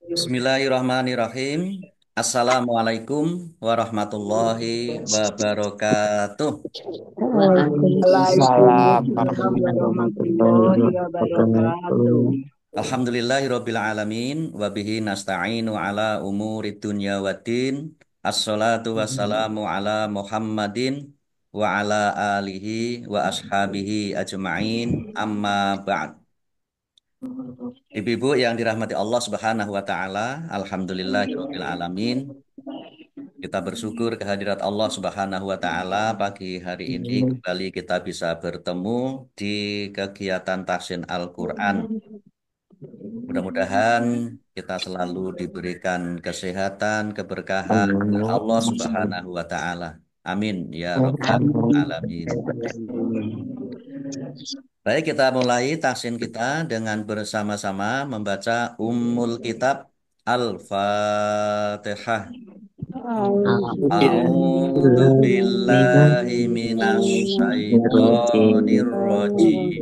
Bismillahirrahmanirrahim. Assalamualaikum warahmatullahi wabarakatuh. Waalaikumsalam Waalaikumsalam warahmatullahi warahmatullahi wabarakatuh. wabarakatuh. Alhamdulillahirabbil alamin wa bihi nasta'inu ala umuri dunya waddin. Assalatu wassalamu ala Muhammadin wa ala alihi wa ashabihi ajma'in. Amma ba'd. Ibu-ibu yang dirahmati Allah Subhanahu wa taala, alhamdulillahirabbil alamin. Kita bersyukur kehadirat Allah Subhanahu wa taala pagi hari ini kembali kita bisa bertemu di kegiatan tahsin Al-Qur'an. Mudah-mudahan kita selalu diberikan kesehatan, keberkahan oleh Allah Subhanahu wa taala. Amin ya rabbal alamin. Baik, kita mulai tahsin kita dengan bersama-sama membaca Ummul Kitab Al-Fatihah. A'udzu billahi minasyaitonir rajim.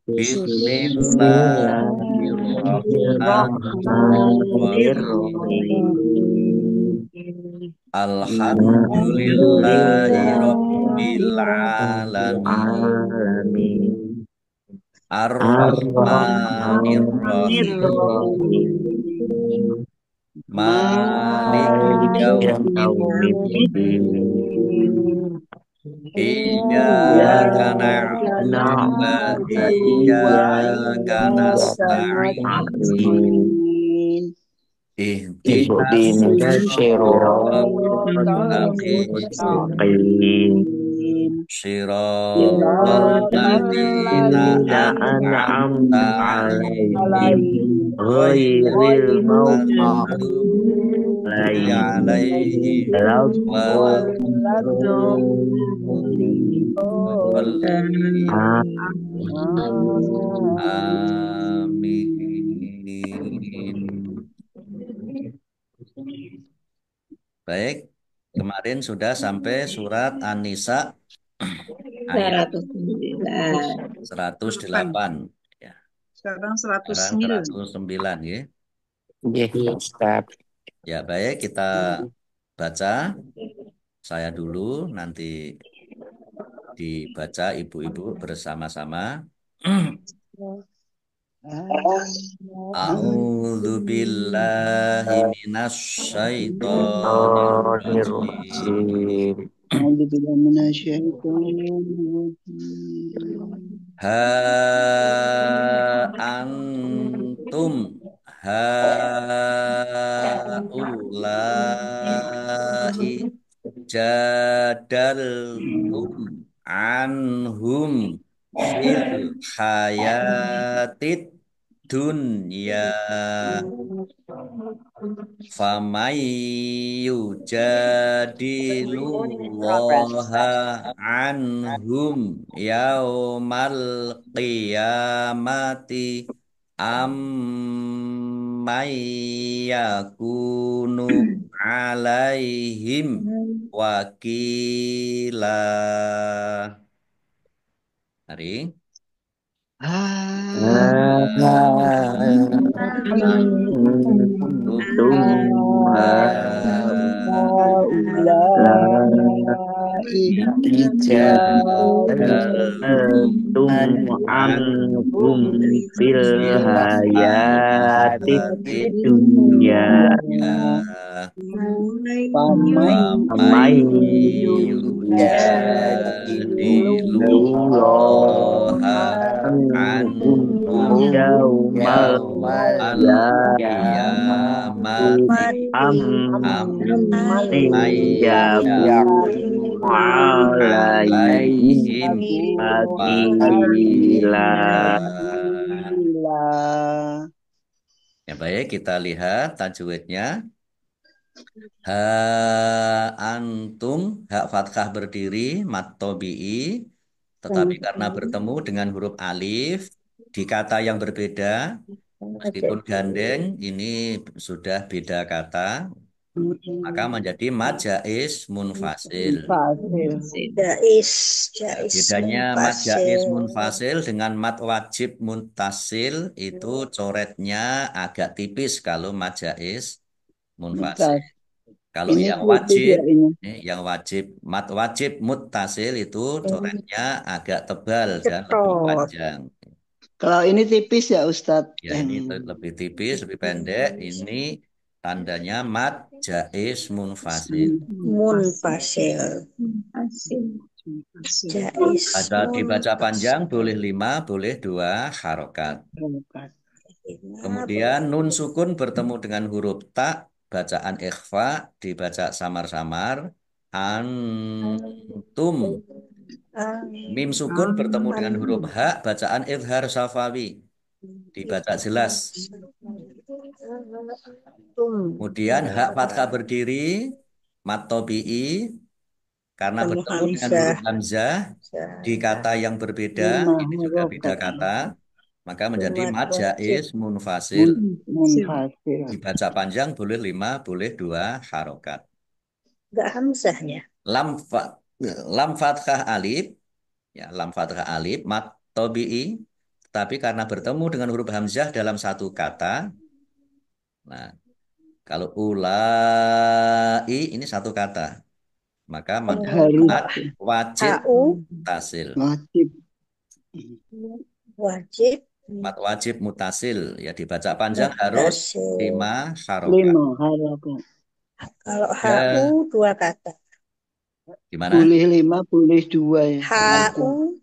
Bismillahirrahmanirrahim. Alhamdulillahi rabbil alamin. Ar-Rahmanir Rahim. Maliki yaumiddin. Iyyaka na'budu wa iyyaka nasta'in. Ihdinas siratal mustaqim. Siratal ladzina an'amta 'alaihim ghairil maghdubi 'alaihim waladdallin. Amin. Baik, kemarin sudah sampai surat An-Nisa ayat 108. Ya, Sekarang sekarang 109. 109 ya. Nggih, Ustaz. Ya, baik kita baca. Saya dulu nanti dibaca ibu-ibu bersama-sama. A'udzu billahi minasy syaithanir rajim. Bismillahirrahmanirrahim. A'udzubillahi minasyaitonirrajim. Ha antum haulai jadaltum anhum fil hayatid dunya famay yujadilullaha anhum yaumal qiyamati ammay yakunu alaihim wakila. Mari. Antum jadaltum anhum fil hayati dunya may yujadilullaha anhum yaumal qiyamati amman yakunu alaihim wakila. Ya baik, kita lihat tajwidnya. Ha antum, hak fathah berdiri, mat tobi'i, tetapi karena bertemu dengan huruf alif di kata yang berbeda, meskipun gandeng, ini sudah beda kata. maka menjadi mad jaiz munfasil. Fasil. Jais, Ya, jais bedanya mad jaiz munfasil. munfasil dengan mad wajib muntasil itu coretnya agak tipis kalau mad jaiz munfasil. Muntas. Kalau Ini yang tipis wajib, ya ini. yang wajib mad wajib muttasil itu coretnya agak tebal dan lebih Cetot. panjang. Kalau ini tipis ya Ustadz. Ya ini lebih tipis, lebih pendek. Ini tandanya mad jaiz munfasil. Munfasil. Jais Dibaca panjang munfasil. boleh 5, boleh 2 harokat. Bukan. Lima Kemudian boleh. nun sukun bertemu dengan huruf ta, bacaan ikhfa dibaca samar-samar. Antum. Mim sukun bertemu dengan huruf An. ha, bacaan idhar safawi dibaca jelas. Tum. Kemudian hak fathah berdiri, mat tabi'i karena Temu bertemu dengan Hamzah. huruf hamzah di kata yang berbeda, 5 ini juga beda harokat. kata, maka menjadi Jumat mad wajib. jaiz munfasil. Munfasil. Dibaca panjang boleh 5, boleh 2 harokat. Gak Hamzah ya? Lam, lam fathah alif, ya lam fathah alif, mat tabi'i, tapi karena bertemu dengan huruf hamzah dalam satu kata, nah kalau ulai ini satu kata, maka menjadi Harus. mat wajib HU tasil. Wajib. wajib Mat wajib mutasil ya dibaca panjang harus mutasil. 5 harokat. 5 harokat. Kalau HU Ya, dua kata. gimana? Boleh 5, boleh 2 ya. HU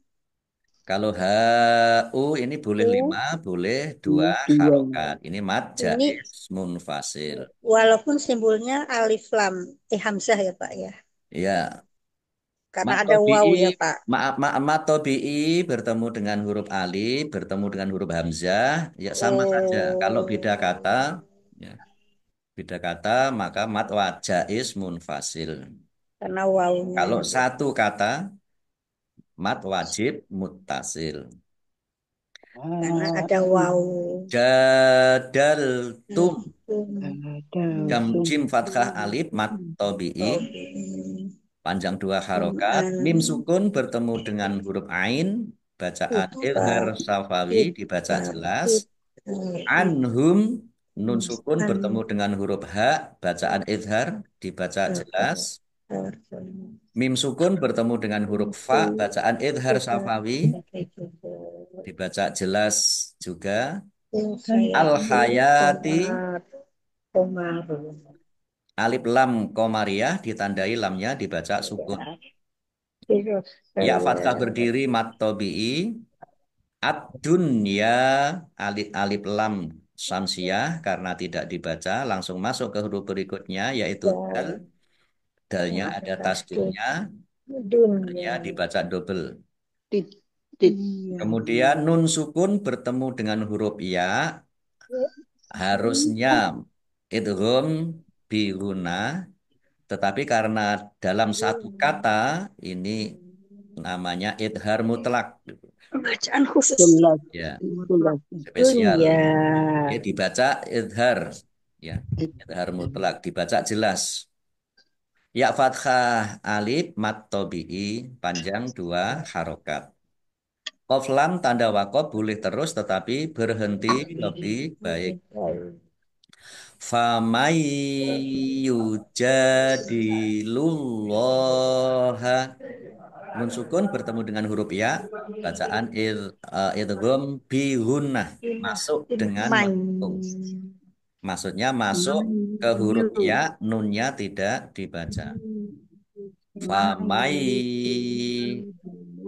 Kalau HU ini boleh 5, U boleh 2 Ini 2. harokat. Ini mad ini jaiz munfasil. walaupun simbolnya alif lam Hamzah ya Pak ya. Ya, Karena mat ada waw tabi'i, ya Pak. mat tabi'i bertemu dengan huruf alif, bertemu dengan huruf hamzah, ya sama saja. Kalau beda kata, Oh, ya, beda kata maka mat jaiz munfasil. karena wawunya Kalau ya. satu kata, mat wajib muttasil. Karena ada waw. Jadal tum Ada jam tum. jim fathah alif mat tobi'i Oh, panjang 2 harokat. Quran Mim sukun bertemu dengan huruf ain bacaan kita izhar safawi dibaca kita jelas. kita Anhum nun sukun bertemu dengan huruf ha bacaan izhar dibaca jelas. Mim sukun bertemu dengan huruf fa bacaan izhar safawi dibaca jelas juga. Al hayati Komar, komar. alif lam komariah ditandai lamnya dibaca sukun. Terus Ya fathah berdiri mat tabi'i. Ad-dunya alif alif lam samsiah karena tidak dibaca langsung masuk ke huruf berikutnya yaitu dal. dan Dalnya yang ada ada tasdid tasdidnya, dalnya dunia. dibaca double. Tit. Tit. Kemudian nun sukun bertemu dengan huruf ya harusnya idgham bi guna. Tetapi karena dalam satu kata ini namanya idhar mutlak, Bacaan khusus Jelas. ya Jelas. spesial. dunia. Ya dibaca idhar, ya idhar mutlak dibaca jelas. Ya fathah alif mat tabi'i panjang 2 harokat. Qaf lam tanda wakof boleh terus tetapi berhenti lebih baik. Famay yujadilullaha nun sukun bertemu dengan huruf ya bacaan idgham bi gunnah masuk dengan Main. melengkung. Maksudnya masuk ke huruf ya nunnya tidak dibaca. Famai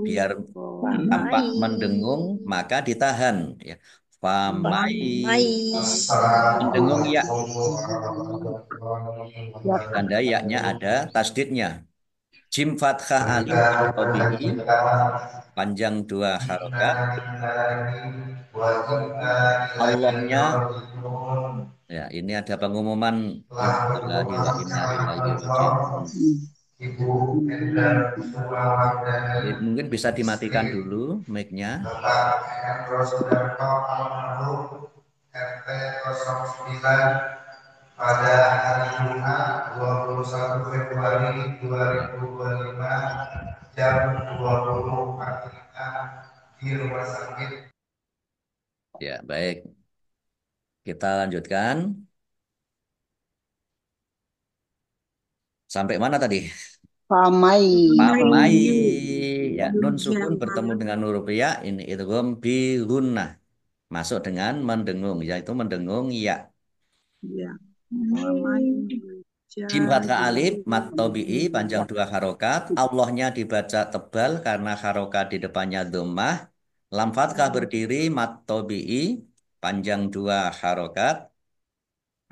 biar tampak mendengung maka ditahan ya. Famai Mais. mendengung ya Ya. tanda yaknya ada tasdidnya. Jim fathah alif atau bi'i panjang 2 harokat. Allahnya ya ini ada pengumuman innalillahi wa inna ilaihi raji'un. Jadi mungkin bisa dimatikan dulu mic-nya. Bapak Hendro Sudarto almarhum RT 09 pada hari Jumat 21 Februari 2025 jam 20.45 di Rumah Sakit. Ya, baik. Kita lanjutkan. Sampai mana tadi? Pamai. Pamai. Ya, nun Hujan sukun bertemu malam. dengan huruf ya. Ini idgham bi gunnah. Masuk dengan mendengung, yaitu mendengung ya. Ya. Ramai Jim hujan fathah alif, mat tobi'i, panjang Ya. dua harokat. Allahnya dibaca tebal karena harokat di depannya dhammah. Lam fathah berdiri, mat tobi'i, panjang dua harokat.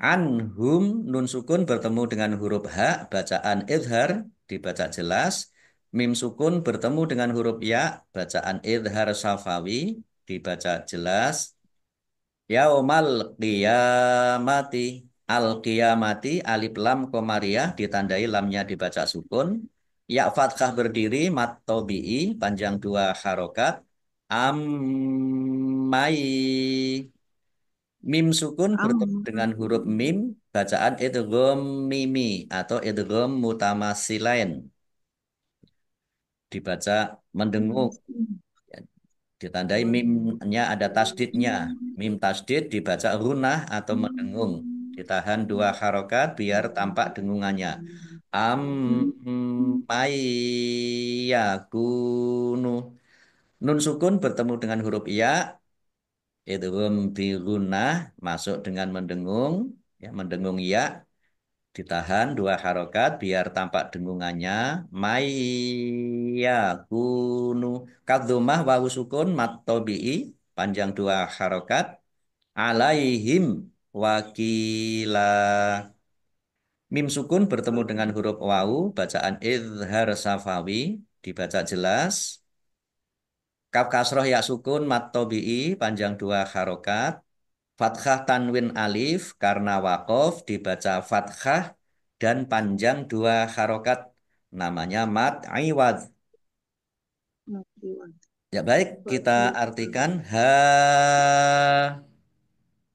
Anhum, nun sukun bertemu dengan huruf ha, bacaan idhar, dibaca jelas. Mim sukun bertemu dengan huruf ya, bacaan idhar safawi, dibaca jelas. Yaumal qiyamati, al qiyamati, alif lam komariah, ditandai lamnya dibaca sukun. Ya fathah berdiri, mat tobi'i, panjang dua harokat. Ammai. Mim sukun bertemu dengan huruf mim, bacaan idgham mimi atau idgham mutamasilain, dibaca mendengung. Ya, ditandai mimnya ada tasdidnya. Mim tasdid dibaca runah atau mendengung. Ditahan dua harokat biar tampak dengungannya. Yakunu. Nun sukun bertemu dengan huruf ya, idgham bi gunnah masuk dengan mendengung, ya mendengung ya, ditahan dua harokat biar tampak dengungannya. Mayyakunu. Kadzumah wawu sukun mat tobi'i, panjang dua harokat. Alaihim wakila. Mim sukun bertemu dengan huruf wawu, bacaan idhar safawi, dibaca jelas. Kaf kasroh ya sukun mat tobi'i, panjang dua harokat. Fathah tanwin alif karena wakof dibaca fathah dan panjang dua harokat, namanya mat iwad. Ya baik, kita artikan ha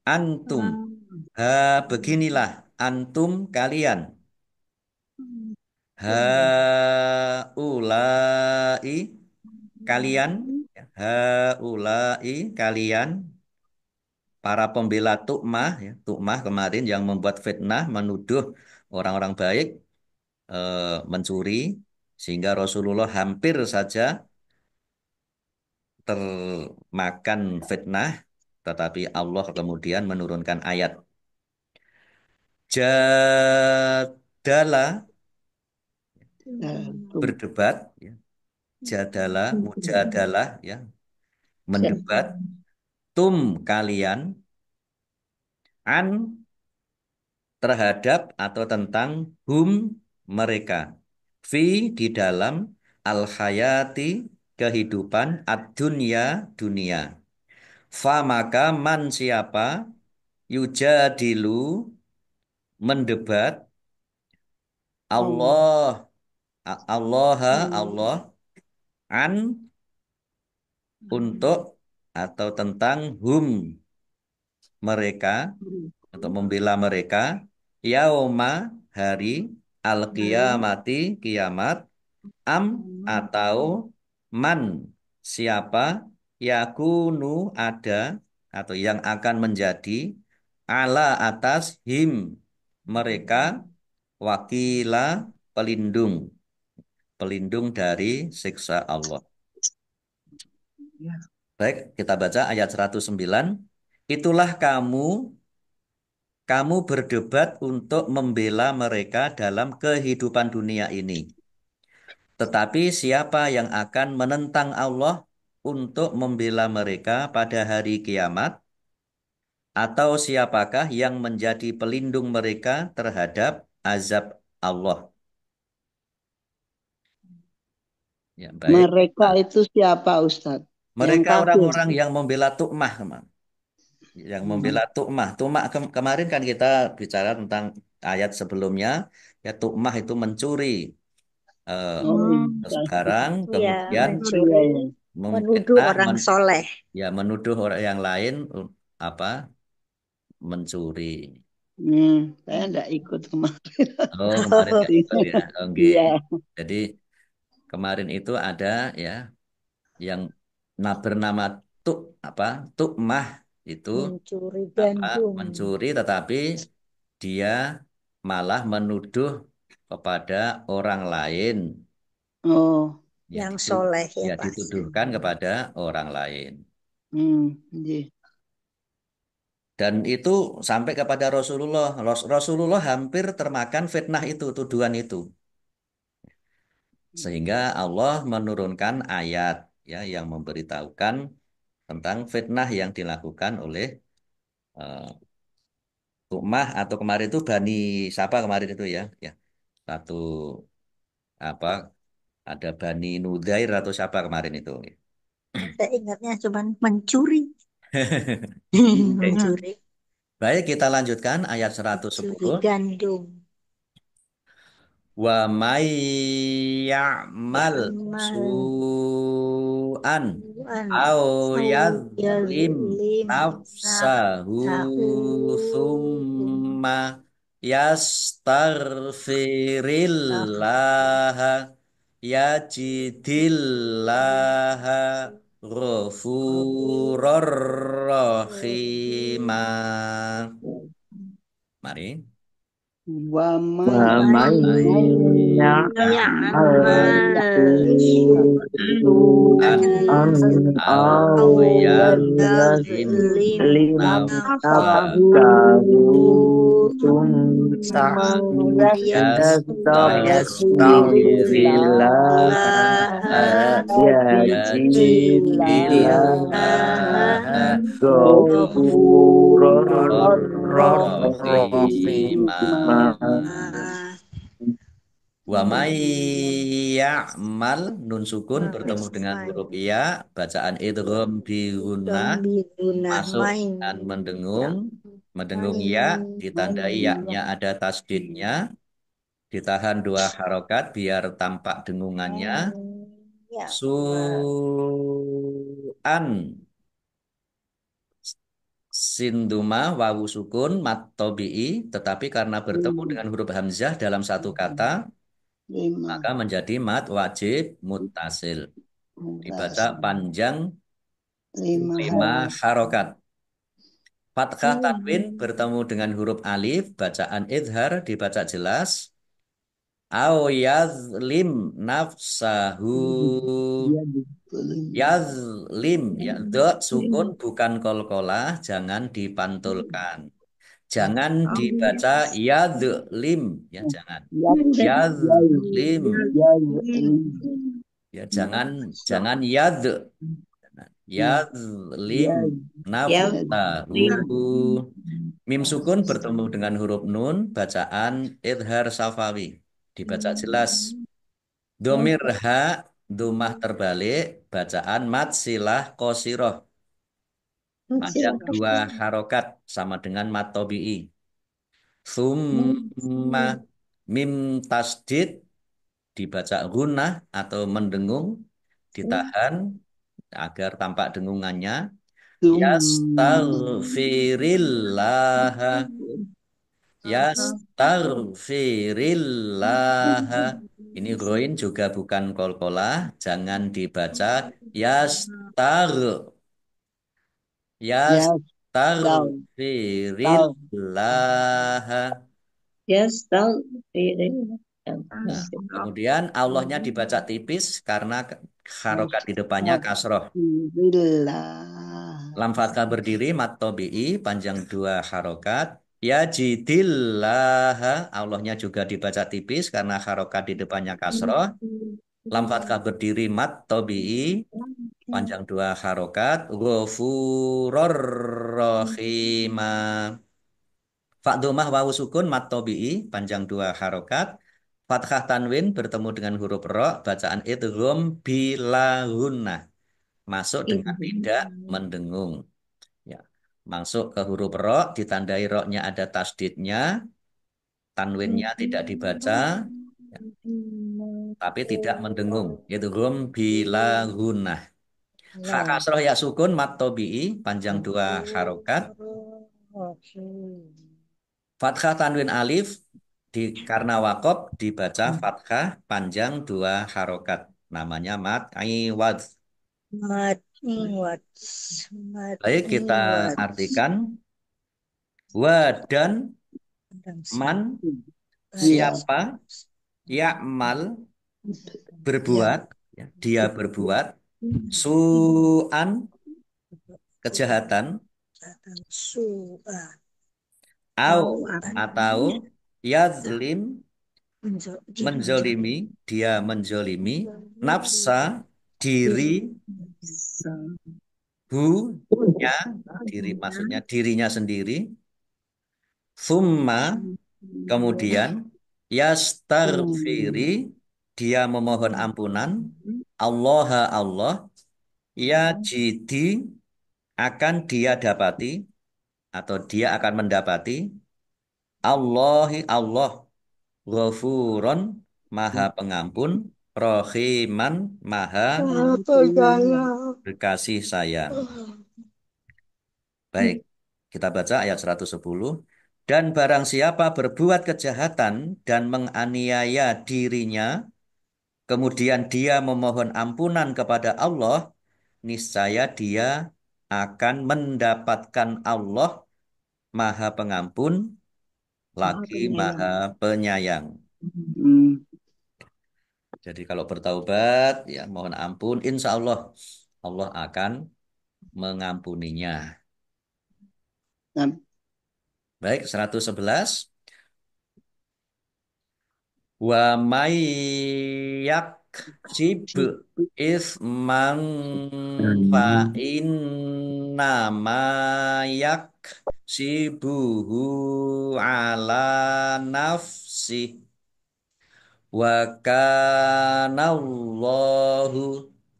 antum. Ha beginilah antum kalian. Ha ulai kalian. Ha ulai kalian. Para pembela Tu'mah, ya, Tu'mah kemarin yang membuat fitnah, menuduh orang-orang baik mencuri, sehingga Rasulullah hampir saja termakan fitnah, tetapi Allah kemudian menurunkan ayat. Jadala, Antum. berdebat, ya. Jadala, mujadalah, ya, Ya. mendebat. Tum kalian, an terhadap atau tentang hum mereka, fi di dalam al hayati kehidupan ad-dunya dunia, fa maka man siapa yujadilu mendebat Allah. Allah Allah Allah an untuk atau tentang hum mereka, untuk membela mereka, yauma hari al qiyamati kiamat, am atau man siapa yakunu ada atau yang akan menjadi ala atas him mereka wakila pelindung, pelindung dari siksa Allah. Baik, kita baca ayat 109. Itulah kamu berdebat untuk membela mereka dalam kehidupan dunia ini. Tetapi siapa yang akan menentang Allah untuk membela mereka pada hari kiamat? Atau siapakah yang menjadi pelindung mereka terhadap azab Allah? Ya, baik. Mereka Nah, itu siapa Ustadz? Yang mereka kafir. orang-orang yang membela Tu'mah, teman. Yang membela Tu'mah. Tu'mah kemarin kan kita bicara tentang ayat sebelumnya. Ya, Tu'mah itu mencuri Oh iya. barang, Ya, kemudian Iya, mencuri, iya. menuduh memfitnah, orang soleh. ya menuduh orang yang lain apa mencuri. Saya enggak ikut kemarin. Oh, kemarin nggak ikut ya. Oke. Iya. Jadi kemarin itu ada ya yang bernama tuk apa tukmah itu Mencuri apa gandum. mencuri, tetapi dia malah menuduh kepada orang lain, Oh, ya Yang soleh ya ya Pak. dituduhkan kepada orang lain, iya. dan itu sampai kepada Rasulullah. Rasulullah hampir termakan fitnah itu, tuduhan itu, sehingga Allah menurunkan ayat ya yang memberitahukan tentang fitnah yang dilakukan oleh eh, Tu'mah, atau kemarin itu Bani siapa kemarin itu ya, ya satu apa ada Bani Nudair atau siapa kemarin itu. Saya ingatnya cuma mencuri. Oke. Mencuri. Baik, kita lanjutkan ayat Mencuri 110. gandum. Wa may ya'mal Amal su'an an aw au yadlim yazlim nafsahu nafsahu thumma yastaghfirillaha yajidillaha ghafurur rahimah. Mari. Wa may ومن يعمل ya'mal An su'an au أو yazlim yazlim يظلم nafsahu نفسه ثم thumma يستغفر yastaghfirullah يجد الله yajidillaha غفورا rahimah. rahimah. Wa may ya'mal, nun sukun bertemu dengan Main huruf ya, bacaan idgham bi gunnah, gambiruna masuk main dan ya mendengung. Mendengung main ya, ditandai ya-nya ada tasdidnya, ditahan 2 harokat biar tampak dengungannya. main ya Su'an, sinduma wawu sukun mat tobi'i, tetapi karena bertemu dengan huruf hamzah dalam satu kata, maka lima menjadi mat wajib muttasil. Dibaca panjang lima 5 harokat. Fathah tanwin bertemu dengan huruf alif, bacaan idhar dibaca jelas. Au yazlim nafsahu. dia lima Yazlim, ya, do sukun bukan kolkolah, jangan dipantulkan. Jangan dibaca yadlim, ya jangan. ya Yazlim, ya ya jangan jangan yazlim ya nafsahu. Mim sukun bertemu dengan huruf nun, bacaan idhar safawi. Dibaca jelas. Domir ha, domah terbalik, bacaan mat silah kosiroh. Panjang 2 harokat sama dengan mat tobi'i. Summa, mim tasdid dibaca gunnah atau mendengung, ditahan agar tampak dengungannya. Yastaghfirillaha, yastaghfirillaha. Ini roin juga bukan kolkolah, jangan dibaca yastag, ya tahu yastaghfirillaha. Nah, kemudian Allahnya dibaca tipis karena harokat di depannya kasroh. Alhamdulillah. Lam fathah berdiri, mat tobi'i, panjang 2 harokat. Ya jidillaha, Allahnya juga dibaca tipis karena harokat di depannya kasroh. Lam fathah berdiri, mat tobi'i, panjang 2 harokat. Ghafurur rahimah. Fa'dumah wawu sukun, mat tobi'i, panjang 2 harokat. Fathah tanwin bertemu dengan huruf ro, bacaan idgham bila gunnah. Masuk dengan tidak mendengung. Ya. Masuk ke huruf ro, ditandai ro-nya ada tasdidnya, tanwinnya tidak dibaca, ya, tapi tidak mendengung. Itu gum bila gunnah. Ha nah kasroh ya sukun mat tobi'i, panjang 2 harokat. Fathah tanwin alif karena wakop dibaca fathah panjang 2 harokat. Namanya mat iwad. Mat iwat. Mat Baik, kita iwat. artikan wa dan Dan man Iya. siapa ya'mal ya berbuat, ya, dia berbuat su'an kejahatan datang su'a au su'an atau yazlim menjolimi menzolimi, dia menzolimi nafsa diri hu-nya, diri maksudnya dirinya sendiri, summa kemudian yastaghfiri dia memohon ampunan Allah Allah ya jidi akan dia dapati atau dia akan mendapati Allahi Allah Ghafuron Maha Pengampun Rohiman Maha apa saya Berkasih Sayang. Baik, kita baca ayat 110. Dan barang siapa berbuat kejahatan dan menganiaya dirinya, kemudian dia memohon ampunan kepada Allah, niscaya dia akan mendapatkan Allah Maha Pengampun lagi Maha Penyayang. Hmm. Jadi kalau bertaubat, ya mohon ampun, insya Allah Allah akan mengampuninya. Nah, Baik, 111. Wa may yaksib isman fa inna yaksibuhu ala nafsi wa kanallahu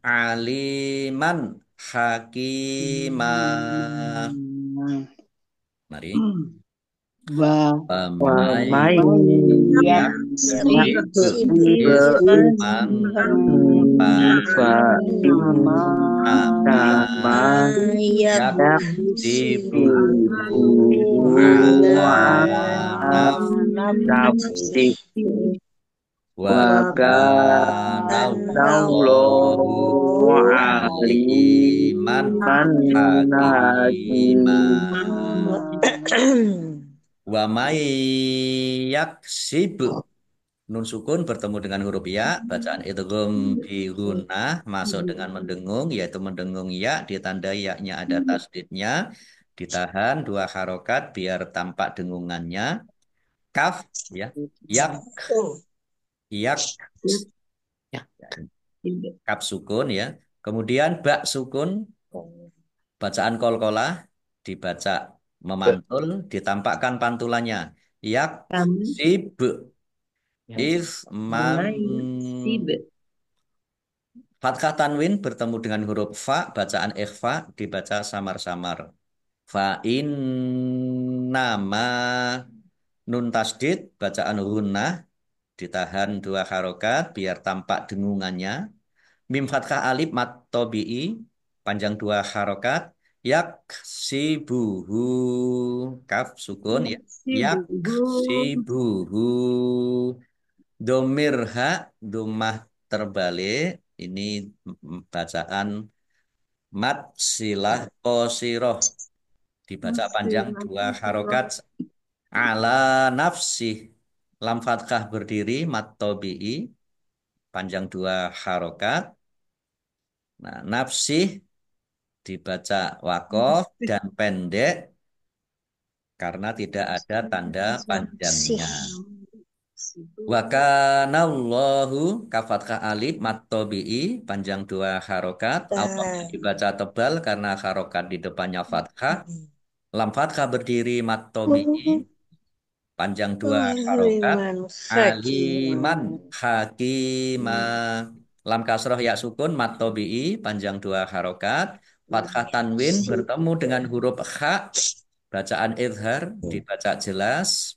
aliman hakima. Mari. Wa May Wamai yaksib sibuk isman fa fa inna nama ayat yaksibuhu yaksibuhu ala ala nafsi nafsi wa wa kanallahu kanallahu aliman aliman hakima. hakim. Wa may yaksib nun sukun bertemu dengan huruf ya, bacaan idgham bi gunnah masuk dengan mendengung, yaitu mendengung ya ditandai ya-nya ada tasdidnya, ditahan 2 harokat biar tampak dengungannya. Kaf ya, yak yak ya, kaf sukun ya. Kemudian bak sukun bacaan kolkolah dibaca memantul, ditampakkan pantulannya. Yak sib isman fathah tanwin bertemu dengan huruf fa, bacaan ikhfa dibaca samar-samar. Fa in nama nun tasdid bacaan gunnah ditahan 2 harokat biar tampak dengungannya. Mim fathah alif mat tobi'i panjang 2 harokat. Yak sibuhu kaf sukun ya. Yak sibuhu domirha domah terbalik ini bacaan mat silah qosiroh dibaca panjang 2 harokat ala nafsi lam fathah berdiri mat tobi'i panjang 2 harokat. Nah, nafsih dibaca wakof dan pendek karena tidak ada tanda sih panjangnya. Wa kanallahu kafatkah alif mat tobi'i panjang 2 harokat. Allahnya dibaca tebal karena harokat di depannya fathah. Lam fathah berdiri mat tobi'i panjang 2 harokat. Aliman Aliman hakiman hakima. Lam kasroh ya sukun mat tobi'i panjang 2 harokat. Fathah tanwin bertemu dengan huruf kha. Bacaan izhar dibaca jelas.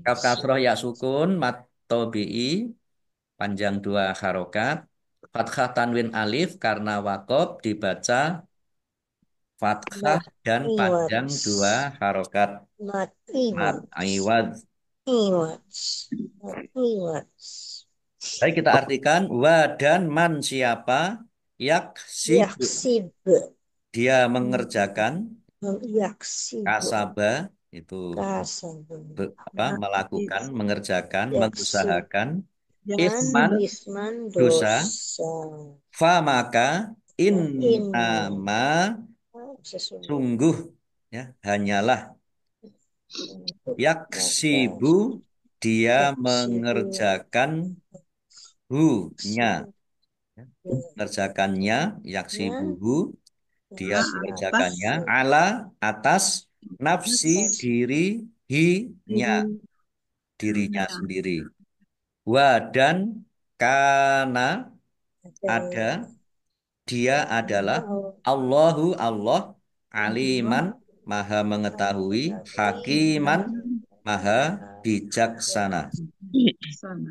Kaf kasroh ya sukun mat tobi'i panjang 2 harokat. Fathah tanwin alif karena wakob dibaca Fathah Mat dan iwat. panjang 2 harokat. Mat Mat iwat. iwad. Iwat. Mat iwat. Baik kita artikan wa dan man siapa yaksib Yaksib. dia mengerjakan Yaksib. kasaba itu Kasab. melakukan mengerjakan Yaksib. mengusahakan Yaksi. isman Isman dosa dosa. fa maka Inna. innama Sesungguhnya. sungguh ya hanyalah Maka yaksibu dia yaksibu. mengerjakan hu-nya Yaksibu. ya. Mengerjakannya yaksibuhu dia Ala atas mengerjakannya ala atas nafsi diri hi-nya dirinya dirinya. sendiri wa dan kana ada dia adalah Allahu Allah aliman maha mengetahui hakiman maha bijaksana. Sana.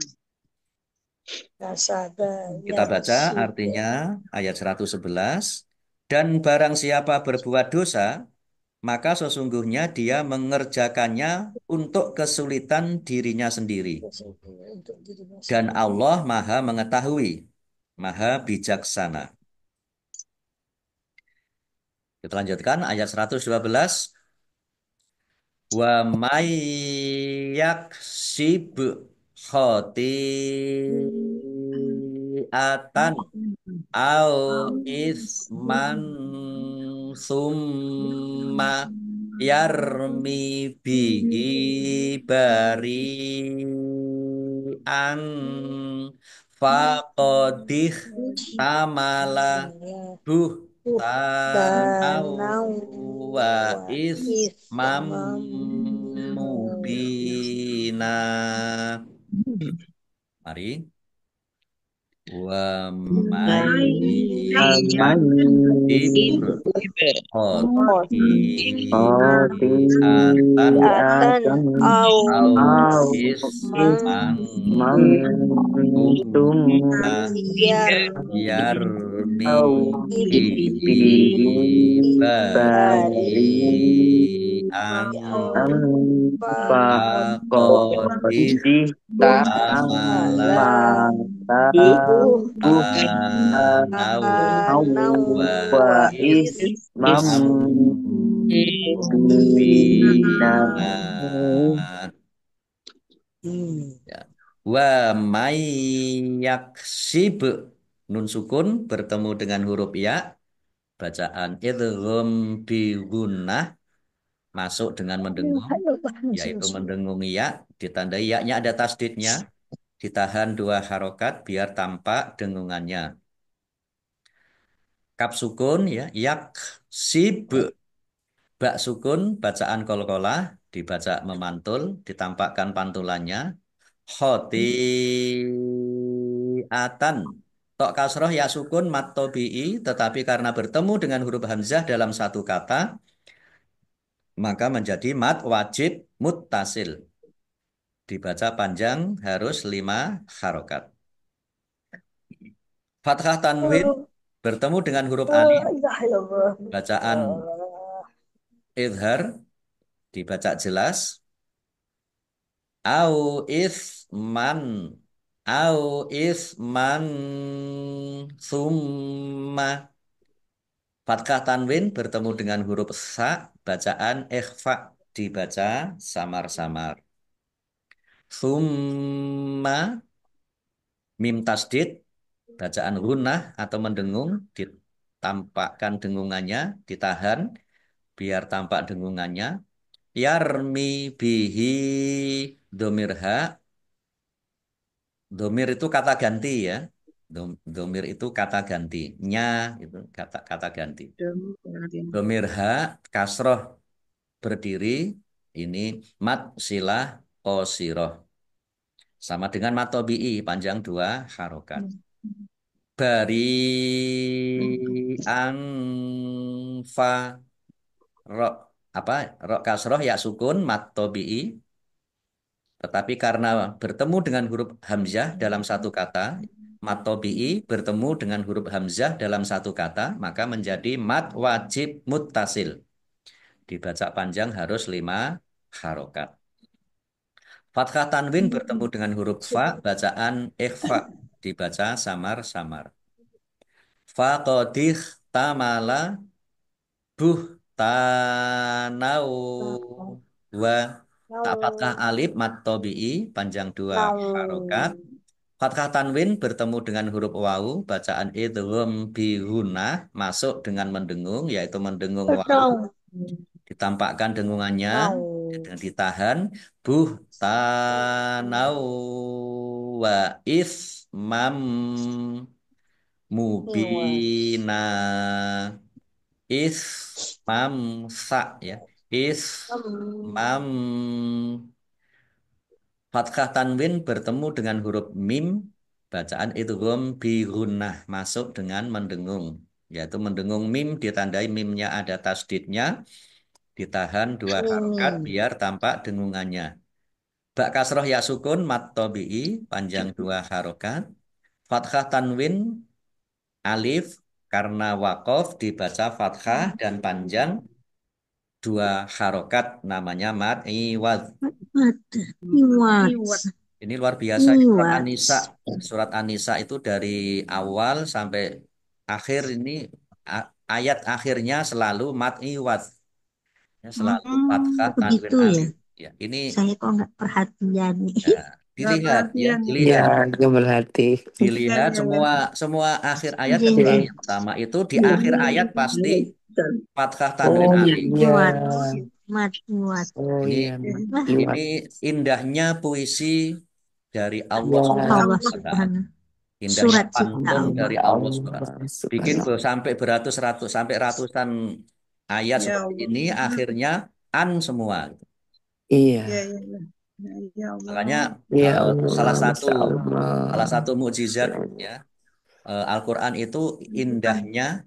Kasaba Kita baca yaksib. artinya ayat 111. Dan barang siapa berbuat dosa, maka sesungguhnya dia mengerjakannya untuk kesulitan dirinya sendiri. Untuk dirinya Dan sendiri. Allah maha mengetahui, maha bijaksana. Kita lanjutkan ayat 112. Wa may yaksib khati'atan au isman summa yarmi bihi bari'an faqadih tamala buhtanau Tanau wa wa ismam ismam mubina. Mari. Wa may Amai yaksib Oti khati'atan atan akan au au au isman isman mantum summa yar yarmi au bihi bihi bari bari'an an faqadih faqodih amala Mala buhtanau au wa wa ismam ismam bina mubina. Ya. Wa may yaksib nun sukun bertemu dengan huruf ya bacaan idgham bi gunnah masuk dengan mendengung yaitu mendengung ya ditandai ya-nya ada tasdidnya ditahan 2 harokat biar tampak dengungannya. Kaf sukun ya yaksib bak sukun bacaan qalqalah dibaca memantul ditampakkan pantulannya khoti'atan tok kasroh ya sukun mat tobi'i tetapi karena bertemu dengan huruf hamzah dalam satu kata maka menjadi mat wajib muttasil dibaca panjang harus 5 harokat. Fathah tanwin bertemu dengan huruf alif bacaan idhar dibaca jelas au isman au isman summa fathah tanwin bertemu dengan huruf sa bacaan ikhfa dibaca samar-samar summa mim tasdid bacaan gunnah atau mendengung ditampakkan dengungannya ditahan biar tampak dengungannya yarmi bihi domirha domir itu kata ganti ya. Domir itu kata ganti. Nya itu kata ganti. Domir ha kasroh berdiri ini mat silah qosiroh. Sama dengan mat tobi'i panjang 2 harokat. Bari anfa ro apa ro kasroh ya sukun mat tobi'i Tetapi karena bertemu dengan huruf hamzah dalam satu kata, mat tobi'i bertemu dengan huruf hamzah dalam satu kata, maka menjadi mat wajib muttasil. Dibaca panjang harus 5 harokat. Fathah tanwin bertemu dengan huruf fa, bacaan ikhfa, dibaca samar-samar. Fa qadih tamala buhtanau wa tak fathah alif mat tobi'i panjang 2 harokat. Fathah tanwin bertemu dengan huruf wawu, bacaan idgham bihunah, masuk dengan mendengung, yaitu mendengung wawu, ditampakkan dengungannya dan ditahan. Buhtanau wa ismam mubina. Ismam sa ya. Ismam. Fathah tanwin bertemu dengan huruf mim, bacaan idgham bihunah, masuk dengan mendengung, yaitu mendengung mim ditandai mimnya ada tasdidnya, ditahan 2 harokat biar tampak dengungannya. Bak kasroh ya sukun mat tobi'i panjang 2 harokat. Fathah tanwin alif karena wakof dibaca fathah dan panjang 2 harokat, namanya mat iwad. Ini luar biasa. Surat An-Nisa. Surat An-Nisa itu dari awal sampai akhir ini ayat akhirnya selalu mat iwad. Ya, selalu fathah tanwin begitu ya. alif. Ya, ini Saya kok nggak perhatian nih. ya, dilihat ya, perhatian. dilihat. Ya, gak berarti. Dilihat Ya, semua akhir ayat Iya, kecuali iya. yang pertama itu di akhir ayat pasti fathah tanwin Oh alif. iya. Mat iwad. Oh Ini iya, Wah, iwat. ini indahnya puisi dari Allah Ya, Subhanahu Allah wa Ta'ala. Subhanahu. Indahnya Surat cipta pantun Allah. dari ya Allah Allah, Subhanahu. Bikin subhanallah. sampai beratus-ratus sampai ratusan ayat ya seperti Allah. ini akhirnya an semua. Iya. Ya, ya, ya. Ya Makanya Allah. Ya salah Allah, satu Masya Allah. mukjizat ya Al-Quran itu indahnya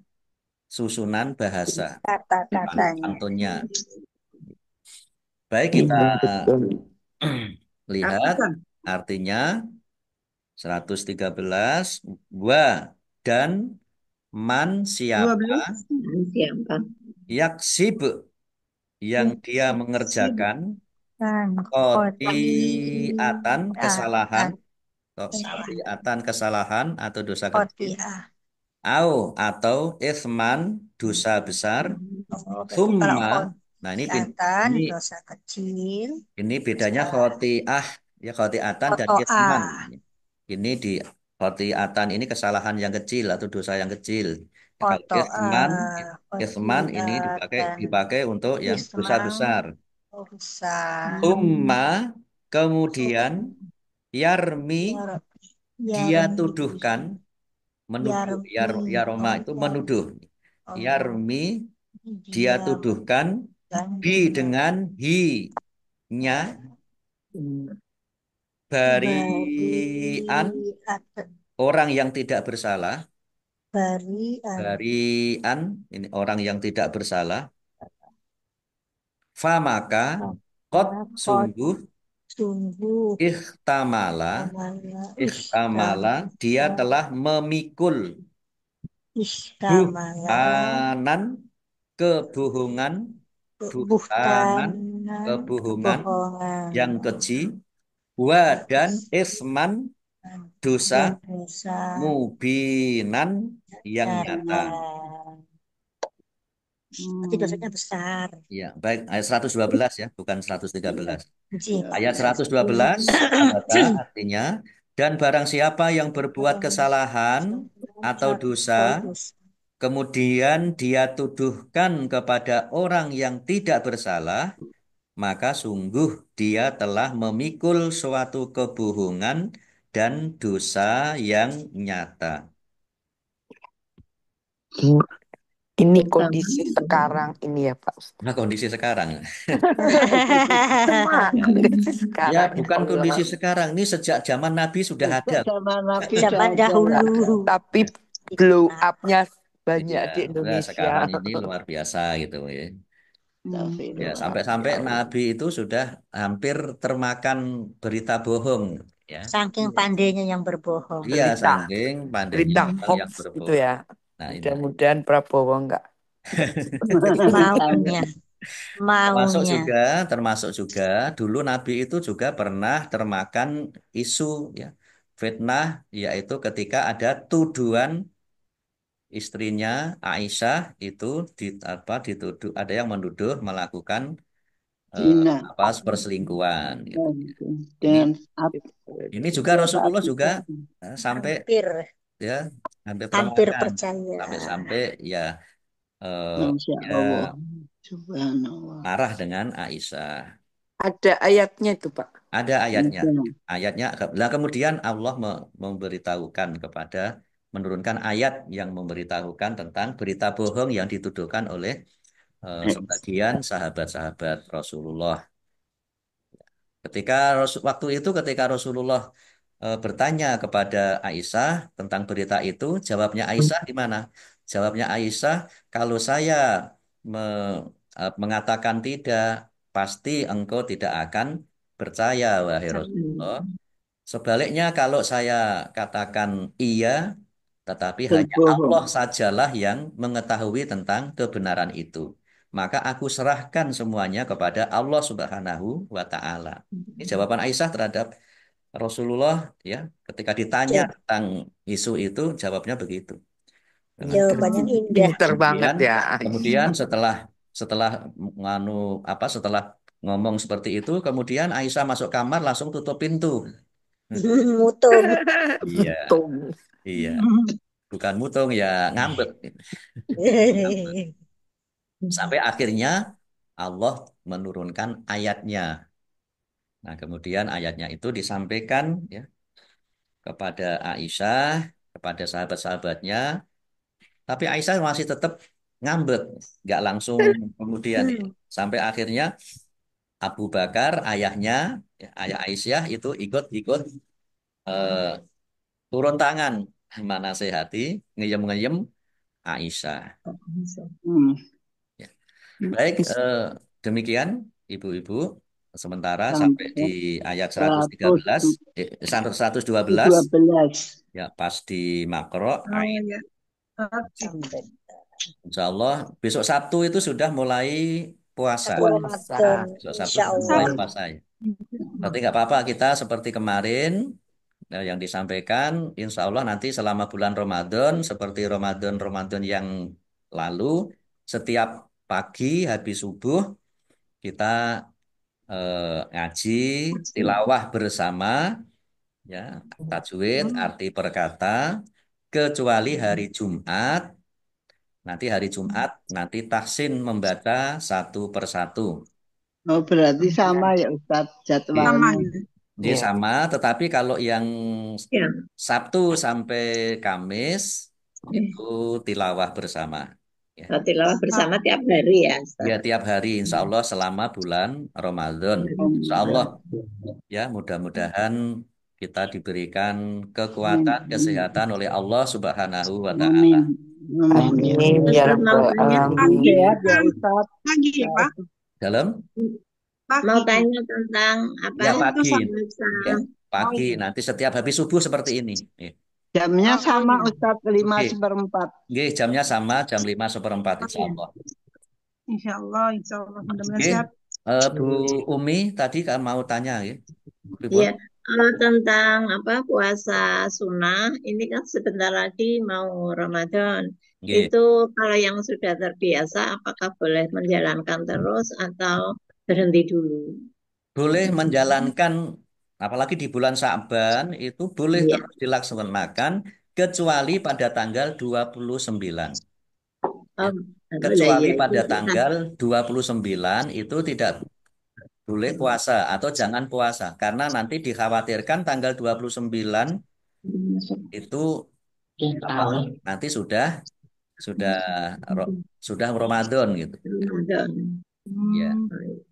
susunan bahasa Kata-katanya. pantunnya. Baik, kita Iya, betul. lihat Artikan. artinya 113 wa dan man siapa 12. Siapa? yaksib yang dia mengerjakan Kan khotiatan kesalahan kesalahan. kesalahan atau dosa kecil Khotiah. atau isman dosa besar Oh, berarti kalau summa. Nah, khotiatan ini dosa kecil, bedanya kesalahan. khotiah ya, khotiatan dan isman. Khotoah. Ini di khotiatan ini kesalahan yang kecil atau dosa yang kecil. Ya, kalau Khotoah. isman ini Khotiatan. dipakai untuk yang dosa Ismam. besar. Besar. Summa kemudian yarmi dia Yarmi. tuduhkan menuduh Yarmi. ya Roma itu menuduh. Oh, Yarmi dia dia tuduhkan bi dengan hi-nya barian orang yang tidak bersalah. Barian ini orang yang tidak bersalah. Fa maka kot sungguh ikhtamala dia telah memikul buhtanan kebohongan kebohongan yang keji wa dan isman dosa mubinan yang nyata. Berarti dosanya besar. Ya, baik ayat 112 ya, bukan 113. Jika Ayat 112 artinya dan barang siapa yang berbuat kesalahan atau dosa kemudian dia tuduhkan kepada orang yang tidak bersalah, maka sungguh dia telah memikul suatu kebohongan dan dosa yang nyata. Ini kondisi sekarang ini ya Pak Ustaz. Nah, kondisi sekarang. Sama kondisi Ya, sekarang. bukan kondisi sekarang. Ini sejak zaman Nabi sudah ada. Zaman dahulu. Tapi blow up-nya banyak Iya, di nah, Indonesia. sekarang ini luar biasa gitu ya. Ya, Astagfirullah. sampai-sampai Ya Allah. Nabi itu sudah hampir termakan berita bohong, ya. Saking pandainya yang berbohong. Iya, Berita saking pandainya berita orang hoax yang gitu berbohong. ya. Nah, ini. Mudah-mudahan Prabowo enggak. Maunya, Termasuk maunya. juga, termasuk juga dulu Nabi itu juga pernah termakan isu, ya, fitnah, yaitu ketika ada tuduhan istrinya Aisyah itu dituduh, ada yang menuduh melakukan eh, Zina perselingkuhan gitu. Ini dengan ini juga siapa Rasulullah Abu juga Bakar. sampai, Hampir, ya, hampir hampir termakan percaya. sampai-sampai, ya, eh, Masya ya Allah. Subhanallah. marah dengan Aisyah. Ada ayatnya itu, Pak. Ada ayatnya. Ada. Ayatnya. Nah, kemudian Allah memberitahukan menurunkan ayat yang memberitahukan tentang berita bohong yang dituduhkan oleh sebagian sahabat-sahabat Rasulullah. Waktu itu ketika Rasulullah bertanya kepada Aisyah tentang berita itu, jawabnya Aisyah gimana? Jawabnya Aisyah, kalau saya mengatakan tidak, pasti engkau tidak akan percaya, wahai Rasulullah. Sebaliknya kalau saya katakan iya, tetapi hanya Berbohong. Allah sajalah yang mengetahui tentang kebenaran itu. Maka aku serahkan semuanya kepada Allah Subhanahu wa Ta'ala. Ini jawaban Aisyah terhadap Rasulullah, ya, ketika ditanya Ja- tentang isu itu, jawabnya begitu. Nah, Jawabannya indah. Pinter banget kemudian ya. kemudian setelah setelah setelah ngomong seperti itu, kemudian Aisyah masuk kamar langsung tutup pintu. Mutung. Iya, Untung. iya. Bukan mutung, ya ngambek. Sampai akhirnya Allah menurunkan ayatnya. Nah, kemudian ayatnya itu disampaikan, ya, kepada Aisyah, kepada sahabat-sahabatnya. Tapi Aisyah masih tetap ngambek, nggak langsung kemudian, ya. Sampai akhirnya Abu Bakar, ayahnya, ya, ayah Aisyah itu ikut-ikut eh, turun tangan menasehati, ngeyem-ngeyem Aisyah. Hmm. Ya. Baik, demikian Ibu-ibu. Sementara sampai di Sampai ayat 113, 112, 112. ya, pas di makro, Oh ya, oke. Sampai insya Allah besok Sabtu itu sudah mulai puasa. 1 Ramadan, Puasa. Besok Sabtu insya sudah mulai Allah. Baik. puasa, ya. Berarti nggak apa-apa kita seperti kemarin, yang disampaikan. Insya Allah nanti selama bulan Ramadan, seperti Ramadan-Ramadan yang lalu, setiap pagi habis subuh kita ngaji tilawah bersama, ya, tajwid arti perkata, kecuali hari Jumat. Nanti hari Jumat nanti tahsin membaca satu persatu. Oh, berarti sama ya Ustadz Di, Sama jadwalnya. ya. di Iya. sama, tetapi kalau yang Ya. Sabtu sampai Kamis itu tilawah bersama. Ya. Tilawah bersama tiap hari ya, Ya, Ustaz. tiap hari insya Allah selama bulan Ramadan. Insya Allah, ya, mudah-mudahan kita diberikan kekuatan, kesehatan oleh Allah Subhanahu wa Ta'ala. Amin. Amin. Amin ya Ustaz mau rabbal tanya alamin. Sehat ya Ustadz. Pagi ya, Pak. Dalam, mau Pagi. tanya tentang apa? ya, Itu pagi, Puasa. ya, Oh pagi iya. nanti setiap habis subuh seperti ini. Ya. Jamnya Oh sama iya. Ustadz 5 Oke, seperempat. oke, jamnya sama, jam 5:04 Oh insya iya. Allah. Insya Allah, insya Allah. Mudah-mudahan Oke, sehat. Bu Umi tadi kan mau tanya, ya. Pripun? Iya, tentang apa puasa sunnah ini kan sebentar lagi mau Ramadan. Oke. Itu kalau yang sudah terbiasa, apakah boleh menjalankan terus atau berhenti dulu? Boleh menjalankan, apalagi di bulan Sya'ban itu boleh Iya, terus dilaksanakan kecuali pada tanggal 29. Ya. oh, boleh Kecuali ya itu pada sunnah. tanggal 29 itu tidak boleh puasa atau jangan puasa karena nanti dikhawatirkan tanggal 29 itu apa? Nanti sudah ro- sudah Ramadan gitu. Ramadan. Ya. Hmm.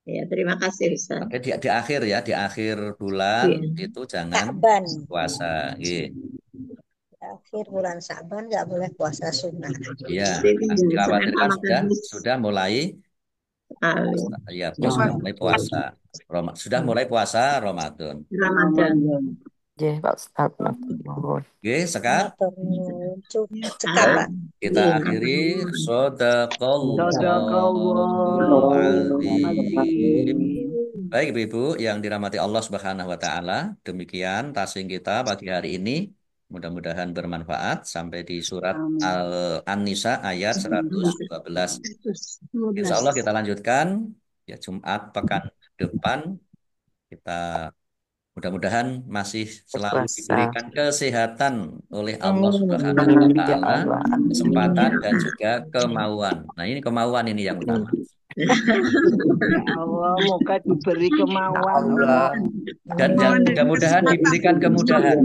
Ya, terima kasih Ustaz. Oke, di akhir, ya, di akhir bulan Iya. itu jangan Sa'ban. puasa. Gitu. Akhir bulan Sa'ban nggak boleh puasa sunnah. Iya, Jadi nanti Senin dikhawatirkan sama sudah Kamis. sudah mulai alif Ya, sudah mulai puasa. Sudah mulai puasa Ramadan. Ramadan. Ya, Pak Ustadz. Nuhun. Oke, Sekar. Cekap, Pak. Kita akhiri Shadaqallahul azim. Baik Ibu-ibu yang dirahmati Allah Subhanahu wa taala, demikian tasing kita pagi hari ini. Mudah-mudahan bermanfaat sampai di surat An-Nisa ayat 112. Insya Allah kita lanjutkan ya Jumat pekan depan. Kita mudah-mudahan masih selalu Puasa. diberikan kesehatan oleh Allah Subhanahu wa Ya taala, Allah. kesempatan dan juga kemauan. Nah, ini kemauan ini yang utama. Ya Allah, moga diberi Ya kemauan. Allah. Dan mudah-mudahan diberikan kemudahan.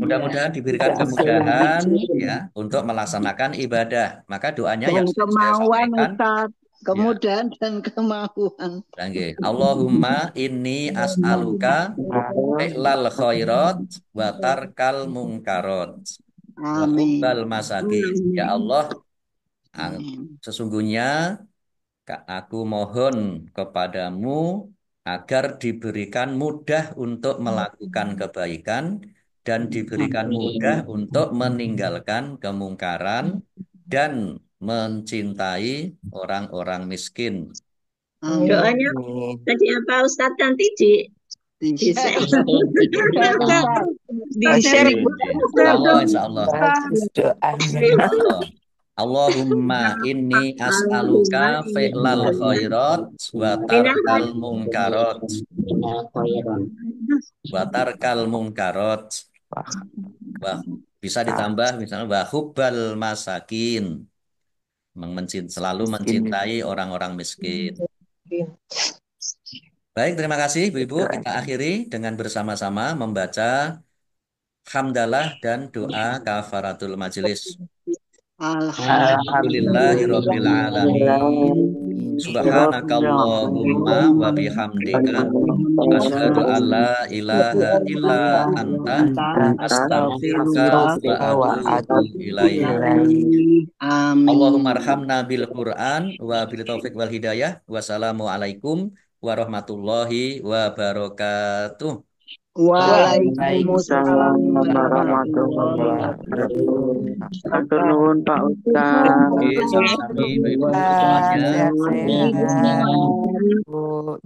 Mudah-mudahan diberikan kemudahan ya untuk melaksanakan ibadah. Maka doanya yang Dan sering saya kemauan, sampaikan Ustaz. Kemudahan dan kemauan. Nggih. Allahumma inni as'aluka fi'lal khairat wa tarkal munkarat wa Amin. hubbal masakin. Ya Allah, Amin. sesungguhnya aku mohon kepadamu agar diberikan mudah untuk melakukan kebaikan dan diberikan mudah untuk meninggalkan kemungkaran dan mencintai orang-orang miskin. Amin. Doanya Amin. tadi apa Ustadz nanti di share. Di-share, Oke, Ibu. insya Allah. Bagus doanya. Allah. Allahumma inni as'aluka fi'lal khairat wa tarkal munkarat wa tarkal munkarat. Wah, bisa ditambah misalnya wa hubbal masakin. Selalu mencintai orang-orang miskin. Baik, terima kasih Ibu-ibu. Kita akhiri dengan bersama-sama membaca hamdalah dan doa kafaratul majelis. Alhamdulillahirabbil alamin. Subhanakallahumma wa bihamdika asyhadu an la ilaha illa anta astaghfiruka wa atubu ilaik. Amin. Allahumma arhamna bil Qur'an wa bil taufiq wal hidayah. Wassalamualaikum warahmatullahi wabarakatuh. Waalaikumsalam warahmatullahi wabarakatuh. Matur nuwun Pak Ustaz. Oke, sami-sami Ibu-ibu semuanya. Sehat-sehat. Bu.